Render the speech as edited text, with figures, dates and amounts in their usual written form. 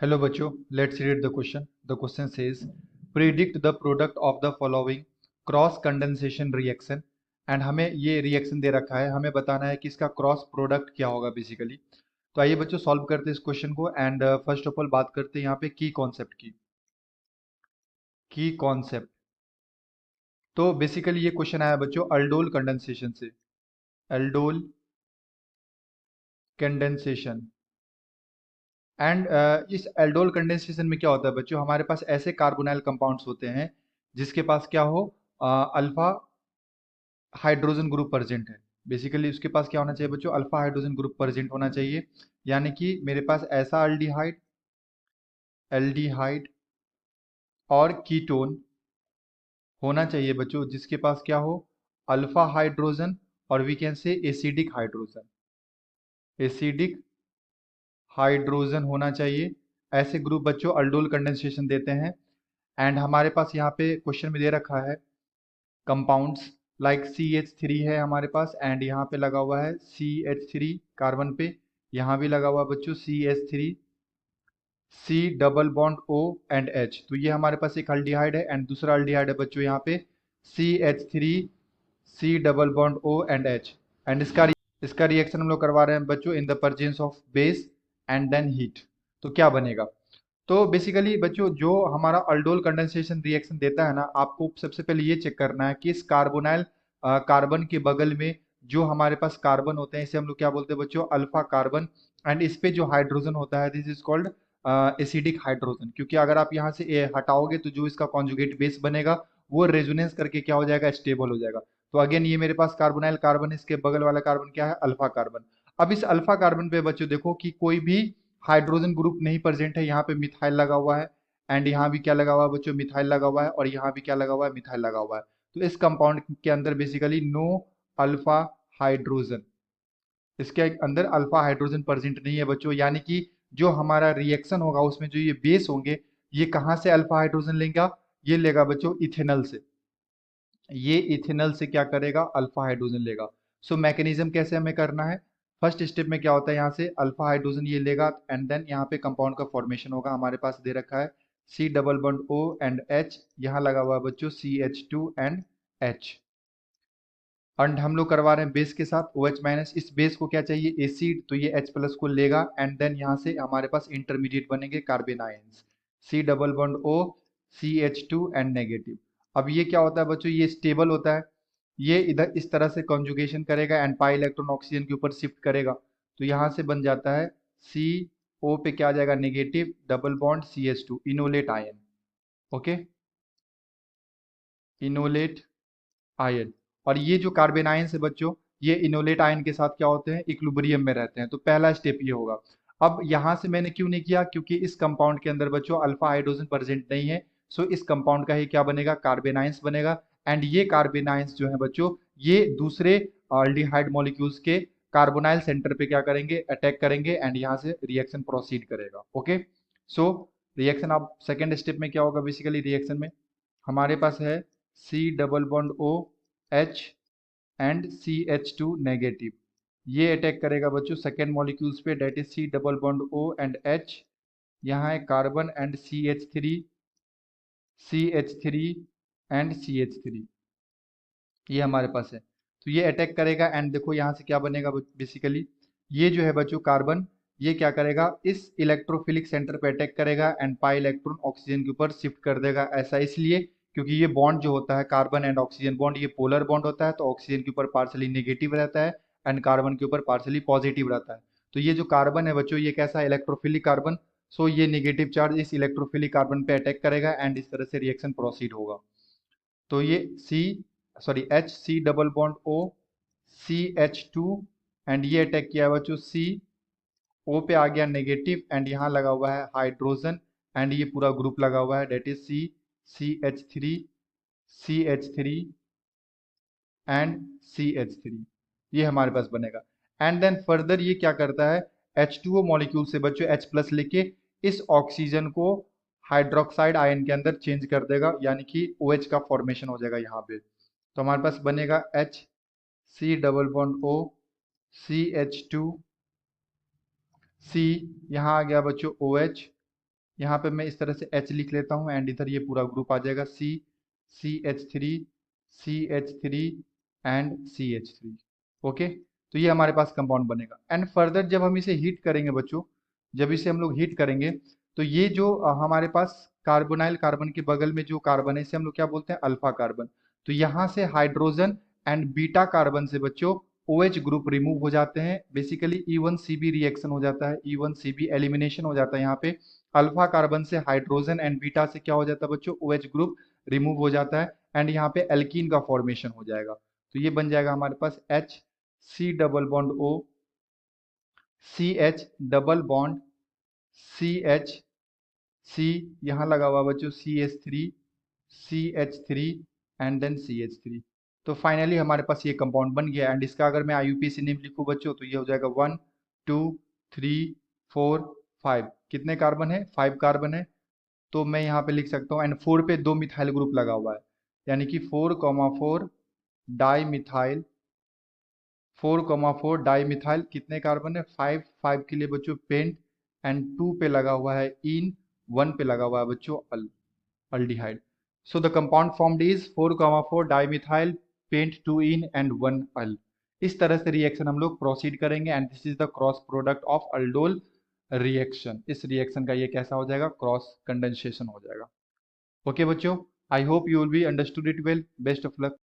Hello बच्चों, let's read the question. The question says, predict the product of the following cross condensation reaction. And हमें ये reaction दे रखा है, हमें बताना है कि इसका क्रॉस प्रोडक्ट क्या होगा बेसिकली। तो आइए बच्चों सॉल्व करते हैं इस क्वेश्चन को। एंड फर्स्ट ऑफ ऑल बात करते हैं यहाँ पे की कॉन्सेप्ट की कॉन्सेप्ट। तो बेसिकली ये क्वेश्चन आया बच्चों अल्डोल कंडेंसेशन से। Aldol condensation. एंड इस एल्डोल कंडेंसेशन में क्या होता है बच्चों, हमारे पास ऐसे कार्बोनाइल कंपाउंड्स होते हैं जिसके पास क्या हो, अल्फा हाइड्रोजन ग्रुप प्रेजेंट है। बेसिकली उसके पास क्या होना चाहिए बच्चों, अल्फा हाइड्रोजन ग्रुप प्रेजेंट होना चाहिए। यानी कि मेरे पास ऐसा अल्डिहाइड एल्डिहाइड और कीटोन होना चाहिए बच्चों जिसके पास क्या हो, अल्फा हाइड्रोजन और we can say acidic hydrogen. Acidic hydrogen होना चाहिए। ऐसे ग्रुप बच्चों अल्डोल कंडेंसेशन देते हैं। एंड हमारे पास यहाँ पे क्वेश्चन में दे रखा है कंपाउंड्स लाइक CH3 है हमारे पास, एंड यहाँ पे लगा हुआ है CH3 कार्बन पे, यहाँ भी लगा हुआ है बच्चों CH3, C double bond O and H। तो ये हमारे पास एक अल्डिहाइड है एंड दूसरा अल्डिहाइड है बच्चों यहाँ पे CH3, C double bond O and H। And इसका रिएक्शन हम लोग करवा रहे हैं बच्चों in the presence of base and then heat. तो क्या बनेगा, तो बेसिकली बच्चों जो हमारा अल्डोल कंडेंसेशन रिएक्शन देता है ना, आपको सबसे पहले ये चेक करना है कि इस कार्बोनाइल कार्बन के बगल में जो हमारे पास कार्बन होते हैं इसे हम लोग क्या बोलते हैं बच्चों, अल्फा कार्बन। एंड इस पे जो हाइड्रोजन होता है this is called acidic hydrogen, क्योंकि अगर आप यहाँ से हटाओगे तो जो इसका कॉन्जुगेट बेस बनेगा वो रेजोनेंस करके क्या हो जाएगा, स्टेबल हो जाएगा। तो अगेन ये मेरे पास कार्बोनाइल कार्बन, इसके बगल वाला कार्बन क्या है, अल्फा कार्बन। अब इस अल्फा कार्बन पे बच्चों देखो कि कोई भी हाइड्रोजन ग्रुप नहीं प्रेजेंट है, यहाँ पे मिथाइल लगा हुआ है एंड यहाँ भी क्या लगा हुआ है बच्चों, मिथाइल लगा हुआ है, और यहाँ भी क्या लगा हुआ है, मिथाइल लगा हुआ है। तो इस कंपाउंड के अंदर बेसिकली नो अल्फा हाइड्रोजन, इसके अंदर अल्फा हाइड्रोजन प्रेजेंट नहीं है बच्चों। यानी कि जो हमारा रिएक्शन होगा उसमें जो ये बेस होंगे ये कहाँ से अल्फा हाइड्रोजन लेगा, ये लेगा बच्चों इथेनॉल से। ये इथेनॉल से क्या करेगा, अल्फा हाइड्रोजन लेगा। सो मैकेनिज्म कैसे हमें करना है, फर्स्ट स्टेप में क्या होता है, यहाँ से अल्फा हाइड्रोजन ये लेगा एंड देन यहाँ पे कंपाउंड का फॉर्मेशन होगा। हमारे पास दे रखा है C double bond O and H, यहाँ लगा हुआ है बच्चों CH2 एंड H। एंड हम लोग करवा रहे हैं बेस के साथ OH माइनस। इस बेस को क्या चाहिए, एसिड, तो ये H प्लस को लेगा एंड देन यहाँ से हमारे पास इंटरमीडिएट बनेंगे carbon ions, C double bond O CH2 and negative. अब ये क्या होता है बच्चों, ये स्टेबल होता है, ये इधर इस तरह से कॉन्जुगेशन करेगा एंड पाई इलेक्ट्रॉन ऑक्सीजन के ऊपर शिफ्ट करेगा। तो यहाँ से बन जाता है CO पे क्या आ जाएगा, negative double bond CH2, enolate ion. Okay, enolate ion. और ये जो कार्बन आयन है बच्चों, ये इनोलेट आयन के साथ क्या होते हैं, इक्विलिब्रियम में रहते हैं। तो पहला स्टेप ये होगा। अब यहां से मैंने क्यों नहीं किया, क्योंकि इस कंपाउंड के अंदर बच्चों अल्फा हाइड्रोजन प्रेजेंट नहीं है। सो इस कंपाउंड का ही क्या बनेगा, कार्बन आयंस बनेगा। एंड ये कार्बन आयंस जो है बच्चों, ये दूसरे अल्डिहाइड मॉलिक्यूल्स के कार्बोनाइल सेंटर पे क्या करेंगे, अटैक करेंगे एंड यहाँ से रिएक्शन प्रोसीड करेगा। ओके, सो रिएक्शन अब सेकेंड स्टेप में क्या होगा, बेसिकली रिएक्शन में हमारे पास है C double bond O H and CH2 negative, ये अटैक करेगा बच्चों सेकेंड मॉलिक्यूल्स पे, that is C double bond O and H। यहाँ है carbon and CH3 and CH3, ये हमारे पास है। तो ये अटैक करेगा एंड देखो यहाँ से क्या बनेगा बेसिकली, ये जो है बच्चों कार्बन, ये क्या करेगा, इस इलेक्ट्रोफिलिक सेंटर पे अटैक करेगा एंड पाई इलेक्ट्रॉन ऑक्सीजन के ऊपर शिफ्ट कर देगा। ऐसा इसलिए क्योंकि ये बॉन्ड जो होता है कार्बन एंड ऑक्सीजन बॉन्ड, ये पोलर बॉन्ड होता है, तो ऑक्सीजन के ऊपर पार्सली नेगेटिव रहता है एंड कार्बन के ऊपर पार्सली पॉजिटिव रहता है। तो ये जो कार्बन है बच्चों, ये कैसा इलेक्ट्रोफिलिक कार्बन, सो ये नेगेटिव चार्ज इस इलेक्ट्रोफिलिक कार्बन पे अटैक करेगा एंड इस तरह से रिएक्शन प्रोसीड होगा। तो ये HC double bond O CH2 and ये अटैक किया है बच्चों CO पे आ गया नेगेटिव एंड यहाँ लगा हुआ है हाइड्रोजन एंड ये पूरा ग्रुप लगा हुआ है, date is CH3 and CH3, ये हमारे पास बनेगा। एंड देन फर्दर ये क्या करता है, H2O मॉलिक्यूल से बच्चों H प्लस लेके इस ऑक्सीजन को हाइड्रोक्साइड आयन के अंदर चेंज कर देगा, यानी कि OH का फॉर्मेशन हो जाएगा यहाँ पे। तो हमारे पास बनेगा C double bond O CH2 C, यहाँ आ गया बच्चों OH यहाँ पे मैं इस तरह से H लिख लेता हूँ एंड इधर ये पूरा ग्रुप आ जाएगा CH3 CH3 and CH3। Okay, तो ये हमारे पास कंपाउंड बनेगा। एंड फर्दर जब हम इसे हीट करेंगे बच्चों, जब इसे हम लोग हीट करेंगे तो ये जो हमारे पास कार्बोनाइल कार्बन के बगल में जो कार्बन है इसे हम लोग क्या बोलते हैं, अल्फा कार्बन। तो यहाँ से हाइड्रोजन एंड बीटा कार्बन से बच्चों OH ग्रुप रिमूव हो जाते हैं, बेसिकली E1CB रिएक्शन हो जाता है, E1CB एलिमिनेशन हो जाता है। यहाँ पे अल्फा कार्बन से हाइड्रोजन एंड बीटा से क्या हो जाता है बच्चों, OH ग्रुप रिमूव हो जाता है एंड यहाँ पे एल्कीन का फॉर्मेशन हो जाएगा। तो ये बन जाएगा हमारे पास HC double bond O, CH double bond CH, C यहाँ लगा हुआ बच्चों CH3 CH3 and then CH3। तो फाइनली हमारे पास ये कंपाउंड बन गया एंड इसका अगर मैं IUPAC नेम लिखूं बच्चों तो ये हो जाएगा 1 2 3 4 5। कितने कार्बन है, 5 कार्बन है। तो मैं यहाँ पे लिख सकता हूँ एंड 4 पे 2 मिथाइल ग्रुप लगा हुआ है, यानी कि 4,4 डाई मिथाइल, 4,4 डाई मिथाइल। कितने कार्बन है, 5। 5 के लिए बच्चों पेंट एंड 2 पे लगा हुआ है इन, 1 पे लगा हुआ है बच्चों aldehyde. So the compound formed is 4,4 dimethyl paint 2 in and 1 al. इस तरह से रिएक्शन हम लोग प्रोसीड करेंगे and this is the cross product of aldol reaction. इस रिएक्शन का ये कैसा हो जाएगा, क्रॉस कंडेंसेशन हो जाएगा। ओके बच्चों, I hope you will be understood it well. Best of luck.